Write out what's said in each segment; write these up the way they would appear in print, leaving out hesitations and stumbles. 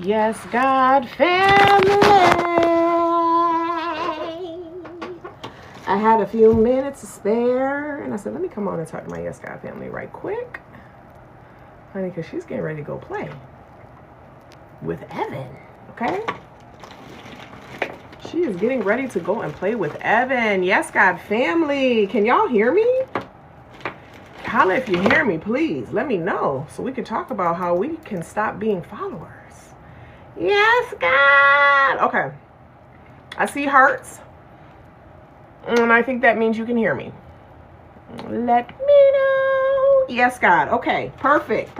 Yes, God family. I had a few minutes to spare, and I said, let me come on and talk to my Yes God family right quick. Honey, because she's getting ready to go play with Evan, okay? She is getting ready to go and play with Evan. Yes, God family. Can y'all hear me? Holla if you hear me, please. Let me know so we can talk about how we can stop being followers. Yes, God. Okay. I see hearts. And I think that means you can hear me. Let me know. Yes, God. Okay. Perfect.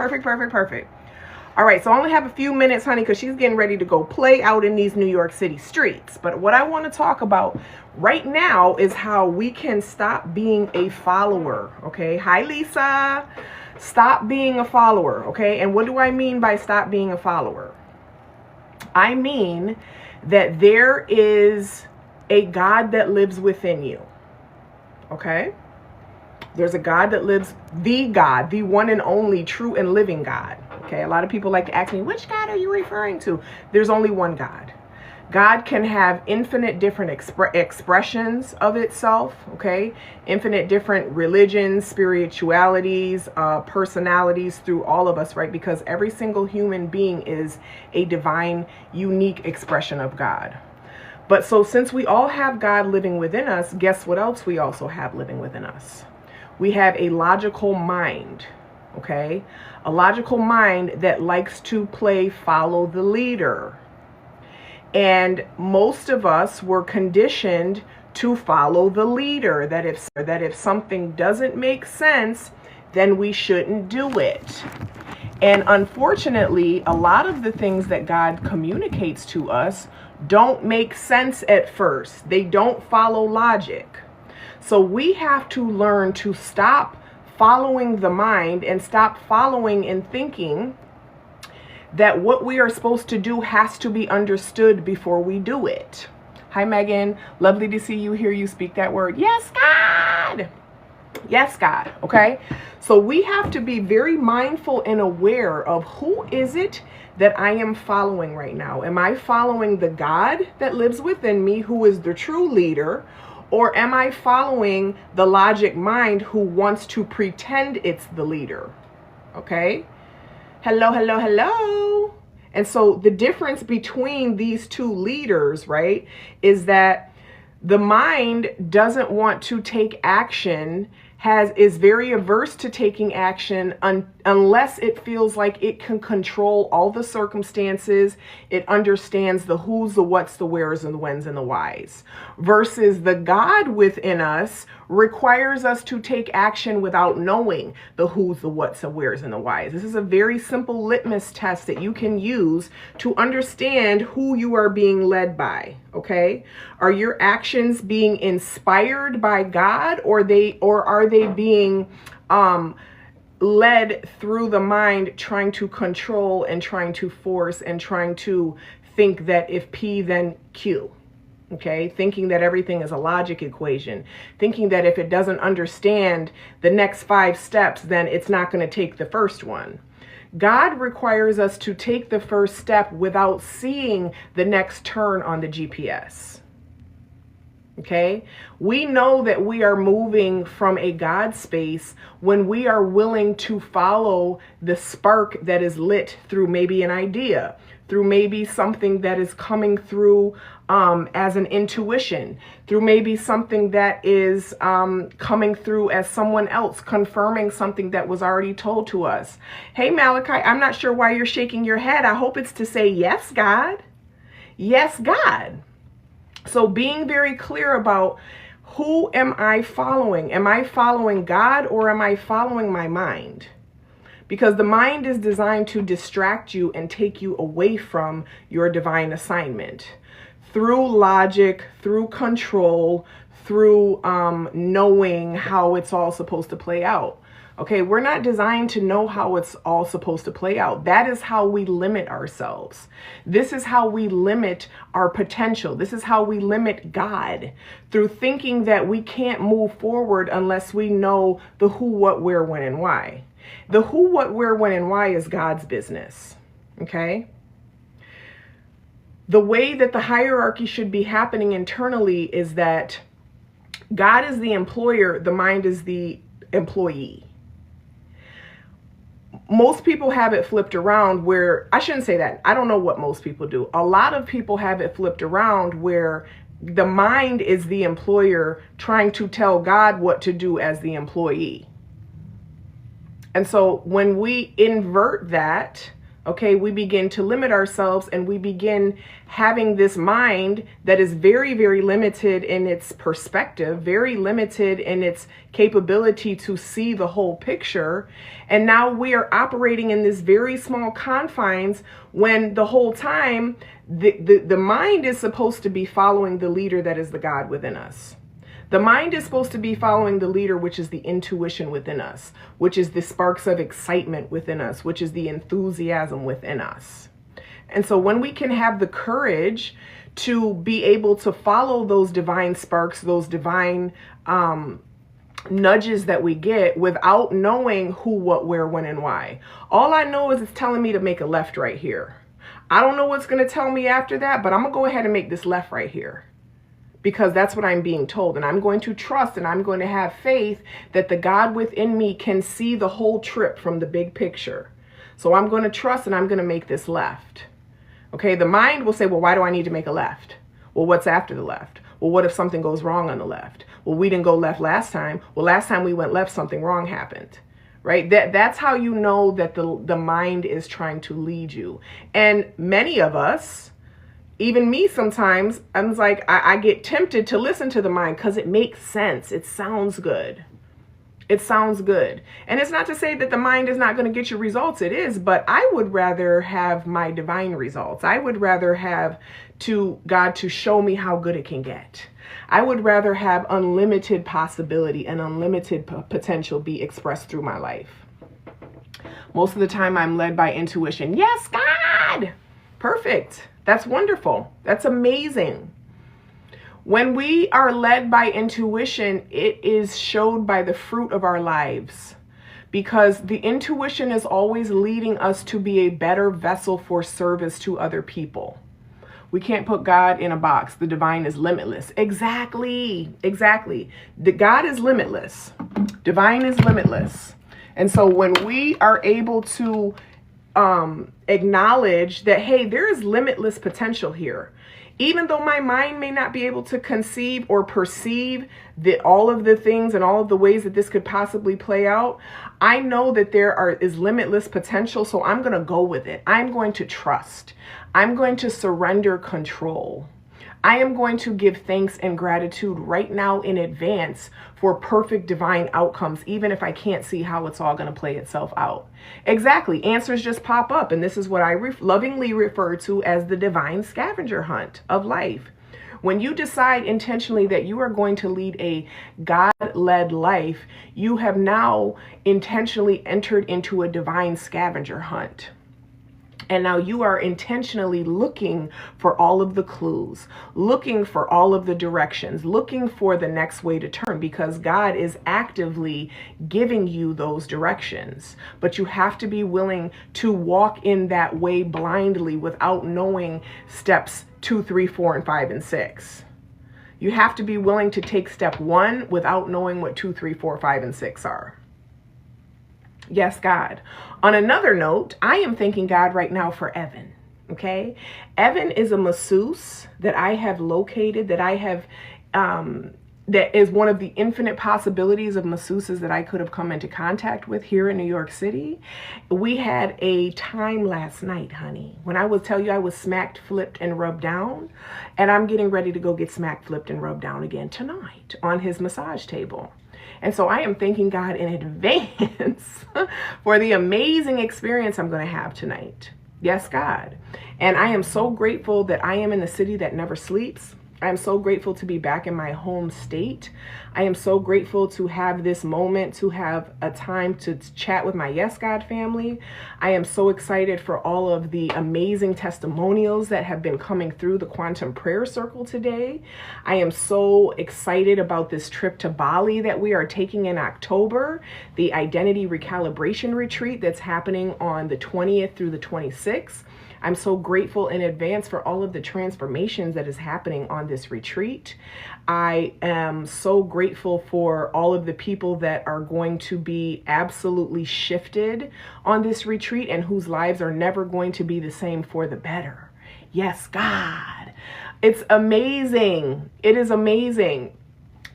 All right. So I only have a few minutes, honey, because she's getting ready to go play out in these New York City streets. But what I want to talk about right now is how we can stop being a follower. Okay. Hi, Lisa. Stop being a follower. Okay. And what do I mean by stop being a follower? I mean that there is a God that lives within you. Okay? There's a God that lives, the God, the one and only true and living God. Okay? A lot of people like to ask me, which God are you referring to? There's only one God. God can have infinite different expressions of itself, okay? Infinite different religions, spiritualities, personalities through all of us, right? Because every single human being is a divine, unique expression of God. But so since we all have God living within us, guess what else we also have living within us? We have a logical mind, okay? A logical mind that likes to play follow the leader. And most of us were conditioned to follow the leader, that if something doesn't make sense, then we shouldn't do it. And unfortunately, a lot of the things that God communicates to us don't make sense at first. They don't follow logic. So we have to learn to stop following the mind and stop following and thinking that what we are supposed to do has to be understood before we do it. Hi, Megan. Lovely to see you, hear you speak that word. Yes, God. Yes, God. Okay. So we have to be very mindful and aware of who is it that I am following right now. Am I following the God that lives within me, who is the true leader? Or am I following the logic mind who wants to pretend it's the leader? Okay. Hello. And so the difference between these two leaders, right, is that the mind doesn't want to take action, is very averse to taking action unless it feels like it can control all the circumstances. It understands the who's, the what's, the where's, and the when's, and the why's. Versus the God within us requires us to take action without knowing the who's, the what's, the where's, and the why's. This is a very simple litmus test that you can use to understand who you are being led by. Okay? Are your actions being inspired by God, or are they being led through the mind, trying to control and trying to force and trying to think that if P, then Q? Okay, thinking that everything is a logic equation, thinking that if it doesn't understand the next 5 steps, then it's not going to take the first one. God requires us to take the first step without seeing the next turn on the GPS. Okay, we know that we are moving from a God space when we are willing to follow the spark that is lit through maybe an idea, through maybe something that is coming through as an intuition, through maybe something that is coming through as someone else confirming something that was already told to us. Hey, Malachi, I'm not sure why you're shaking your head. I hope it's to say, yes, God. Yes, God. So being very clear about who am I following? Am I following God, or am I following my mind? Because the mind is designed to distract you and take you away from your divine assignment through logic, through control, through knowing how it's all supposed to play out. Okay, we're not designed to know how it's all supposed to play out. That is how we limit ourselves. This is how we limit our potential. This is how we limit God, through thinking that we can't move forward unless we know the who, what, where, when, and why. The who, what, where, when, and why is God's business. Okay? The way that the hierarchy should be happening internally is that God is the employer, the mind is the employee. Most people have it flipped around where, I shouldn't say that. I don't know what most people do. A lot of people have it flipped around where the mind is the employer trying to tell God what to do as the employee. And so when we invert that, okay, we begin to limit ourselves and we begin having this mind that is very, very limited in its perspective, very limited in its capability to see the whole picture. And now we are operating in this very small confines when the whole time the mind is supposed to be following the leader that is the God within us. The mind is supposed to be following the leader, which is the intuition within us, which is the sparks of excitement within us, which is the enthusiasm within us. And so when we can have the courage to be able to follow those divine sparks, those divine nudges that we get without knowing who, what, where, when, and why. All I know is it's telling me to make a left right here. I don't know what's going to tell me after that, but I'm going to go ahead and make this left right here, because that's what I'm being told. And I'm going to trust and I'm going to have faith that the God within me can see the whole trip from the big picture. So I'm going to trust and I'm going to make this left. Okay, the mind will say, well, why do I need to make a left? Well, what's after the left? Well, what if something goes wrong on the left? Well, we didn't go left last time. Well, last time we went left, something wrong happened. Right? That's how you know that the mind is trying to lead you. And many of us, even me sometimes, I'm like, I get tempted to listen to the mind because it makes sense. It sounds good. It sounds good. And it's not to say that the mind is not going to get you results. It is, but I would rather have my divine results. I would rather have God to show me how good it can get. I would rather have unlimited possibility and unlimited potential be expressed through my life. Most of the time I'm led by intuition. Yes, God! Perfect. That's wonderful. That's amazing. When we are led by intuition, it is showed by the fruit of our lives, because the intuition is always leading us to be a better vessel for service to other people. We can't put God in a box. The divine is limitless. Exactly. The God is limitless. Divine is limitless. And so when we are able to acknowledge that, hey, there is limitless potential here. Even though my mind may not be able to conceive or perceive all of the things and all of the ways that this could possibly play out, I know that there is limitless potential, so I'm going to go with it. I'm going to trust. I'm going to surrender control. I am going to give thanks and gratitude right now in advance for perfect divine outcomes, even if I can't see how it's all going to play itself out. Exactly. Answers just pop up. And this is what I lovingly refer to as the divine scavenger hunt of life. When you decide intentionally that you are going to lead a God-led life, you have now intentionally entered into a divine scavenger hunt. And now you are intentionally looking for all of the clues, looking for all of the directions, looking for the next way to turn, because God is actively giving you those directions. But you have to be willing to walk in that way blindly without knowing steps 2, 3, 4, and 5, and 6. You have to be willing to take step 1 without knowing what 2, 3, 4, 5, and 6 are. Yes, God. On another note, I am thanking God right now for Evan. Okay. Evan is a masseuse that I have located, that I have, that is one of the infinite possibilities of masseuses that I could have come into contact with here in New York City. We had a time last night, honey, when I will tell you I was smacked, flipped, and rubbed down, and I'm getting ready to go get smacked, flipped, and rubbed down again tonight on his massage table. And so I am thanking God in advance for the amazing experience I'm going to have tonight. Yes, God. And I am so grateful that I am in the city that never sleeps. I am so grateful to be back in my home state. I am so grateful to have this moment, to have a time to chat with my Yes God family. I am so excited for all of the amazing testimonials that have been coming through the Quantum Prayer Circle today. I am so excited about this trip to Bali that we are taking in October, the Identity Recalibration Retreat that's happening on the 20th through the 26th. I'm so grateful in advance for all of the transformations that is happening on this retreat. I am so grateful for all of the people that are going to be absolutely shifted on this retreat and whose lives are never going to be the same for the better. Yes, God. It's amazing. It is amazing.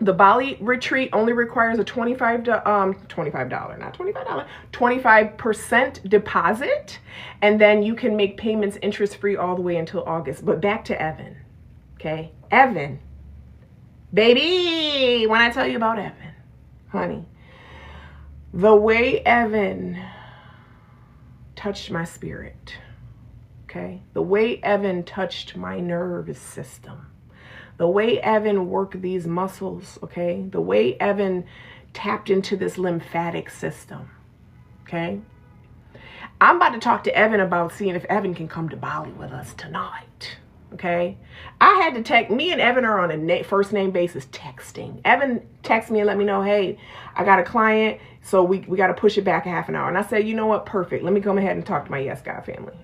The Bali retreat only requires a $25% deposit, and then you can make payments interest-free all the way until August. But back to Evan, okay? Evan, baby, when I tell you about Evan, honey, the way Evan touched my spirit, okay? The way Evan touched my nervous system, the way Evan worked these muscles, okay? The way Evan tapped into this lymphatic system, okay? I'm about to talk to Evan about seeing if Evan can come to Bali with us tonight, okay? I had to text, me and Evan are on a first name basis texting. Evan texted me and let me know, hey, I got a client, so we got to push it back a half an hour. And I said, you know what? Perfect. Let me come ahead and talk to my Yes God family.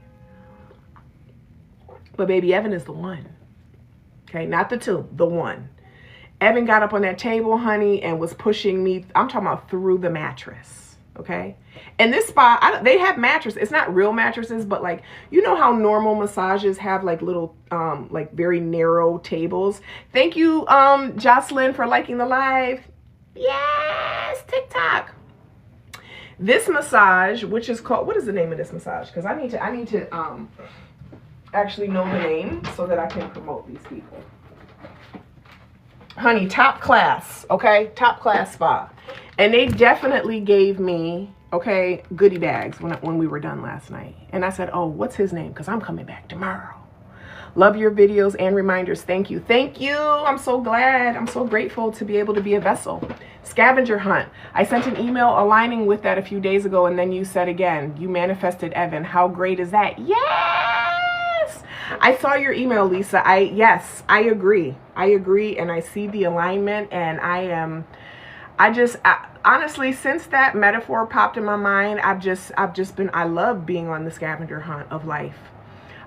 But baby, Evan is the one. Okay, not the two, the one. Evan got up on that table, honey, and was pushing me. I'm talking about through the mattress, okay? And this spa, they have mattresses. It's not real mattresses, but like, you know how normal massages have like little, like very narrow tables. Thank you, Jocelyn, for liking the live. Yes, TikTok. This massage, which is called, what is the name of this massage? Because I need to actually know the name so that I can promote these people. Honey, top class, okay? Top class spa. And they definitely gave me, okay, goodie bags when we were done last night. And I said, oh, what's his name? Because I'm coming back tomorrow. Love your videos and reminders. Thank you. Thank you. I'm so glad. I'm so grateful to be able to be a vessel. Scavenger hunt. I sent an email aligning with that a few days ago, and then you said again, you manifested Evan. How great is that? Yes! I saw your email, Lisa. Yes, I agree. I agree, and I see the alignment, and honestly, since that metaphor popped in my mind, I love being on the scavenger hunt of life.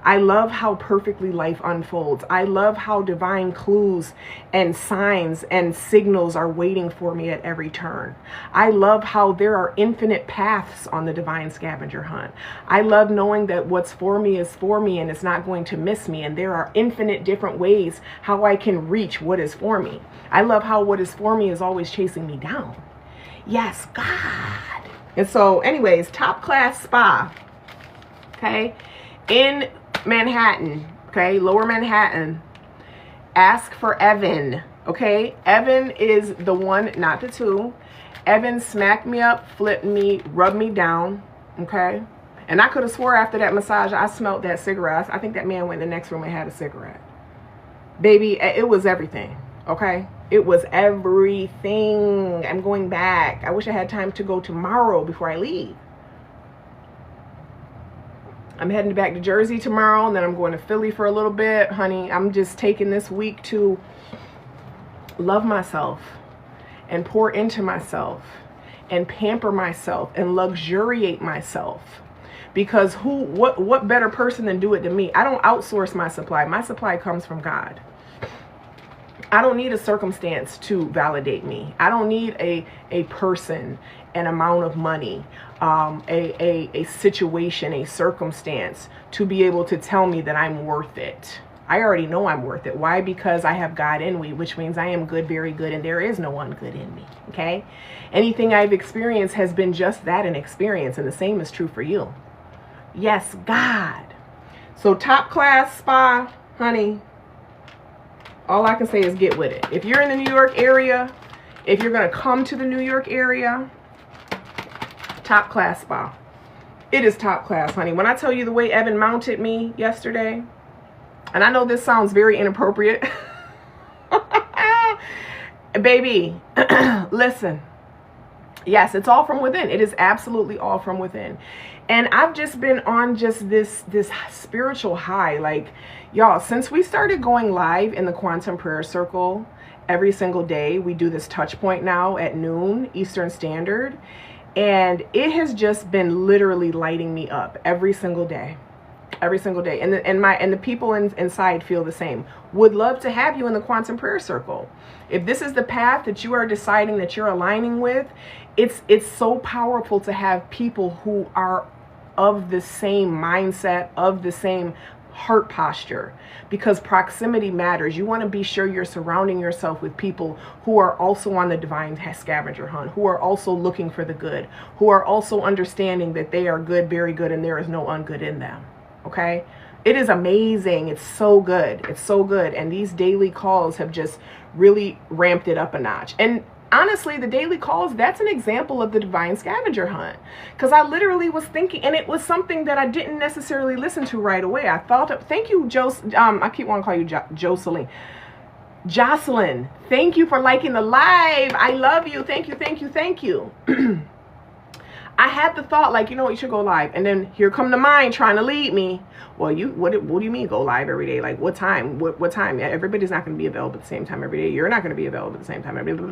I love how perfectly life unfolds. I love how divine clues and signs and signals are waiting for me at every turn. I love how there are infinite paths on the divine scavenger hunt. I love knowing that what's for me is for me and it's not going to miss me. And there are infinite different ways how I can reach what is for me. I love how what is for me is always chasing me down. Yes, God. And so anyways, top class spa, okay, in Manhattan, okay, lower Manhattan. Ask for Evan, okay? Evan is the one, not the two. Evan smacked me up, flipped me, rubbed me down, okay? And I could have swore after that massage, I smelled that cigarette. I think that man went in the next room and had a cigarette. Baby, it was everything, okay? It was everything. I'm going back. I wish I had time to go tomorrow before I leave. I'm heading back to Jersey tomorrow, and then I'm going to Philly for a little bit. Honey, I'm just taking this week to love myself and pour into myself and pamper myself and luxuriate myself. Because what better person than do it than me? I don't outsource my supply. My supply comes from God. I don't need a circumstance to validate me. I don't need a person, an amount of money, a situation, a circumstance to be able to tell me that I'm worth it. I already know I'm worth it. Why? Because I have God in me, which means I am good, very good, and there is no one good in me, okay? Anything I've experienced has been just that, an experience, and the same is true for you. Yes, God. So top class spa, honey, all I can say is get with it. If you're in the New York area, if you're going to come to the New York area, top class spa. It is top class, honey. When I tell you the way Evan mounted me yesterday, and I know this sounds very inappropriate. Baby, listen. Yes, it's all from within. It is absolutely all from within. And I've just been on just this spiritual high. Like, y'all, since we started going live in the Quantum Prayer Circle every single day, we do this touch point now at noon Eastern Standard. And it has just been literally lighting me up every single day. Every single day. And the people inside feel the same. Would love to have you in the quantum prayer circle. If this is the path that you are deciding that you're aligning with, it's so powerful to have people who are of the same mindset, of the same heart posture, because proximity matters. You want to be sure you're surrounding yourself with people who are also on the divine scavenger hunt, who are also looking for the good, who are also understanding that they are good, very good, and there is no ungood in them. Okay? It is amazing. It's so good. It's so good. And these daily calls have just really ramped it up a notch. And honestly, the daily calls, that's an example of the divine scavenger hunt. Because I literally was thinking, and it was something that I didn't necessarily listen to right away. I thought, thank you, I keep wanting to call you Jocelyn. Jocelyn, thank you for liking the live. I love you. Thank you, thank you, thank you. I had the thought, like, you know what, you should go live. And then here come the mind trying to lead me. Well, what do you mean go live every day? Like, what time? What time? Everybody's not going to be available at the same time every day. You're not going to be available at the same time every day.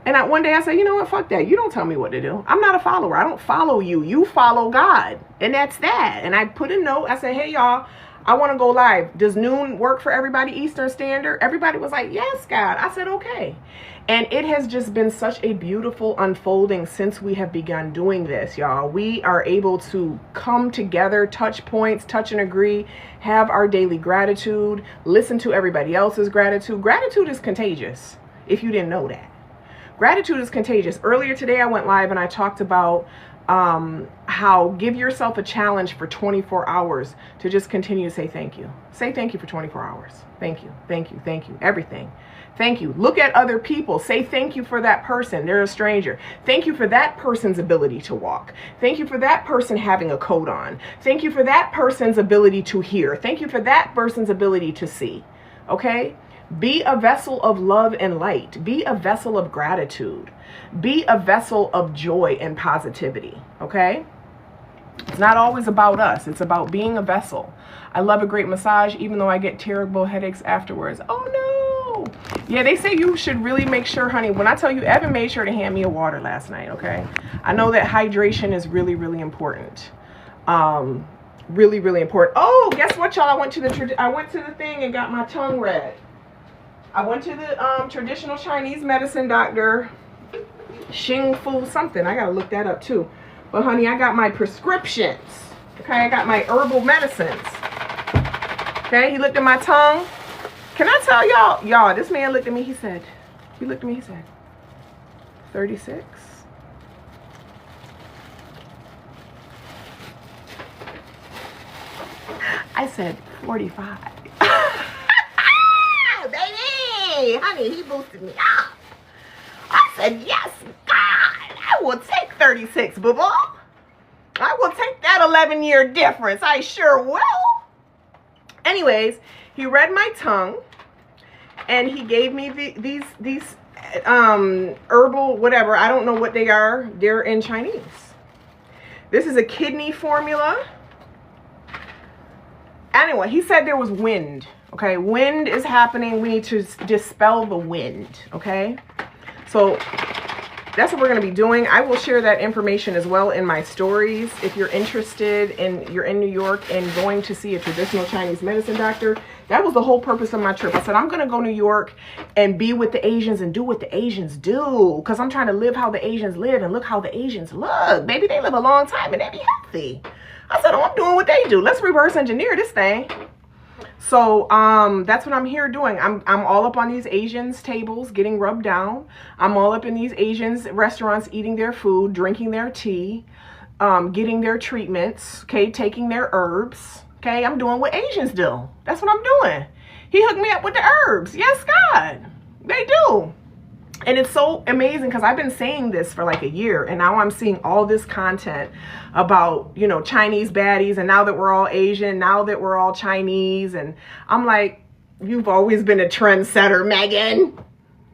And one day I said, you know what, fuck that. You don't tell me what to do. I'm not a follower. I don't follow you. You follow God. And that's that. And I put a note. I said, hey, y'all, I want to go live. Does noon work for everybody, Eastern Standard? Everybody was like, yes, God. I said, okay. And it has just been such a beautiful unfolding since we have begun doing this, y'all. We are able to come together, touch points, touch and agree, have our daily gratitude, listen to everybody else's gratitude. Gratitude is contagious, if you didn't know that. Gratitude is contagious. Earlier today, I went live and I talked about how give yourself a challenge for 24 hours to just continue to say thank you. Say thank you for 24 hours. Thank you, thank you, thank you, everything. Thank you. Look at other people. Say thank you for that person. They're a stranger. Thank you for that person's ability to walk. Thank you for that person having a coat on. Thank you for that person's ability to hear. Thank you for that person's ability to see. Okay? Be a vessel of love and light. Be a vessel of gratitude. Be a vessel of joy and positivity. Okay? It's not always about us. It's about being a vessel. I love a great massage, even though I get terrible headaches afterwards. Oh, no. Yeah, they say you should really make sure, honey. When I tell you, Evan made sure to hand me a water last night, okay? I know that hydration is really, really important. Really, really important. Oh, guess what, y'all? I went to the thing and got my tongue read. I went to the traditional Chinese medicine doctor, Xing Fu something. I got to look that up, too. But, honey, I got my prescriptions. Okay, I got my herbal medicines. Okay, he looked at my tongue. Can I tell y'all, this man looked at me, he said, 36. I said 45. Baby, honey, he boosted me up. I said, yes, God, I will take 36, boo-boo. I will take that 11-year difference. I sure will. Anyways, he read my tongue and he gave me these herbal whatever. I don't know what they are. They're in Chinese. This is a kidney formula. Anyway, he said there was wind. Okay, wind is happening. We need to dispel the wind. Okay, so that's what we're going to be doing. I will share that information as well in my stories. If you're interested and you're in New York and going to see a traditional Chinese medicine doctor, that was the whole purpose of my trip. I said, I'm going to go to New York and be with the Asians and do what the Asians do. Because I'm trying to live how the Asians live and look how the Asians look. Baby, they live a long time and they be healthy. I said, oh, I'm doing what they do. Let's reverse engineer this thing. So that's what I'm here doing. I'm all up on these Asians' tables getting rubbed down. I'm all up in these Asians' restaurants eating their food, drinking their tea, getting their treatments, okay, taking their herbs. Okay, I'm doing what Asians do. That's what I'm doing. He hooked me up with the herbs. Yes, God. They do. And it's so amazing because I've been saying this for like a year and now I'm seeing all this content about, you know, Chinese baddies, and now that we're all Asian, now that we're all Chinese, and I'm like, you've always been a trendsetter, Megan.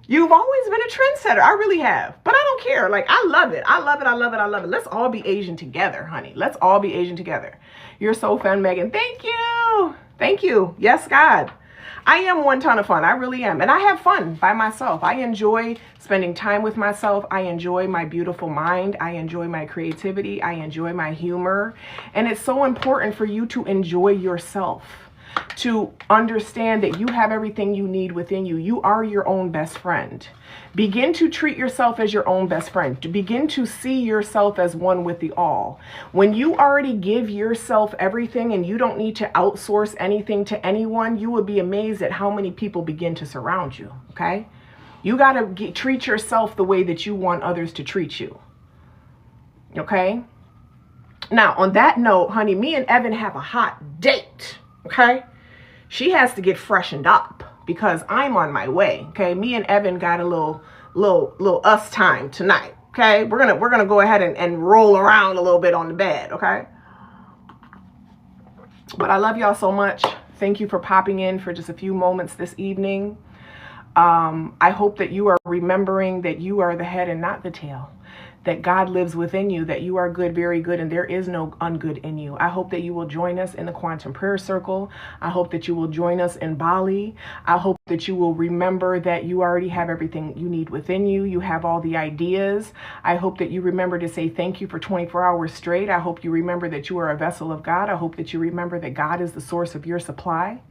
You've always been a trendsetter. I really have. But I don't care. Like, I love it. I love it. I love it. I love it. Let's all be Asian together, honey. Let's all be Asian together. You're so fun, Megan. Thank you. Thank you. Yes, God. I am one ton of fun. I really am. And I have fun by myself. I enjoy spending time with myself. I enjoy my beautiful mind. I enjoy my creativity. I enjoy my humor. And it's so important for you to enjoy yourself, to understand that you have everything you need within you. You are your own best friend. Begin to treat yourself as your own best friend. To begin to see yourself as one with the all. When you already give yourself everything and you don't need to outsource anything to anyone, you will be amazed at how many people begin to surround you. Okay? You got to treat yourself the way that you want others to treat you. Okay? Now, on that note, honey, me and Evan have a hot date. Okay? She has to get freshened up because I'm on my way. Okay? Me and Evan got a little us time tonight. Okay? We're gonna go ahead and roll around a little bit on the bed. Okay? But I love y'all so much. Thank you for popping in for just a few moments this evening. I hope that you are remembering that you are the head and not the tail. That God lives within you, that you are good, very good, and there is no ungood in you. I hope that you will join us in the Quantum Prayer Circle. I hope that you will join us in Bali. I hope that you will remember that you already have everything you need within you. You have all the ideas. I hope that you remember to say thank you for 24 hours straight. I hope you remember that you are a vessel of God. I hope that you remember that God is the source of your supply.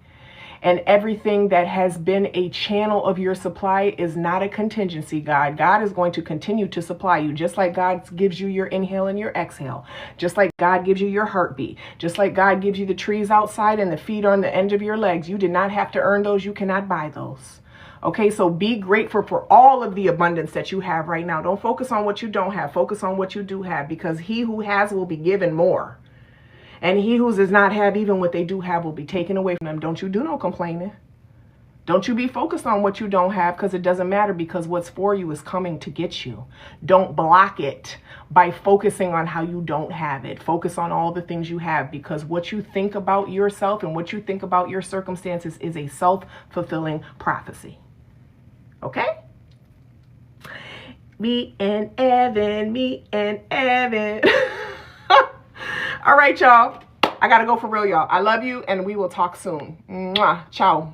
And everything that has been a channel of your supply is not a contingency, God. God is going to continue to supply you, just like God gives you your inhale and your exhale, just like God gives you your heartbeat, just like God gives you the trees outside and the feet on the end of your legs. You did not have to earn those. You cannot buy those. Okay, so be grateful for all of the abundance that you have right now. Don't focus on what you don't have. Focus on what you do have, because he who has will be given more. And he who does not have even what they do have will be taken away from them. Don't you do no complaining. Don't you be focused on what you don't have, because it doesn't matter, because what's for you is coming to get you. Don't block it by focusing on how you don't have it. Focus on all the things you have, because what you think about yourself and what you think about your circumstances is a self-fulfilling prophecy. Okay? Me and Evan. All right, y'all. I got to go for real, y'all. I love you, and we will talk soon. Mwah. Ciao.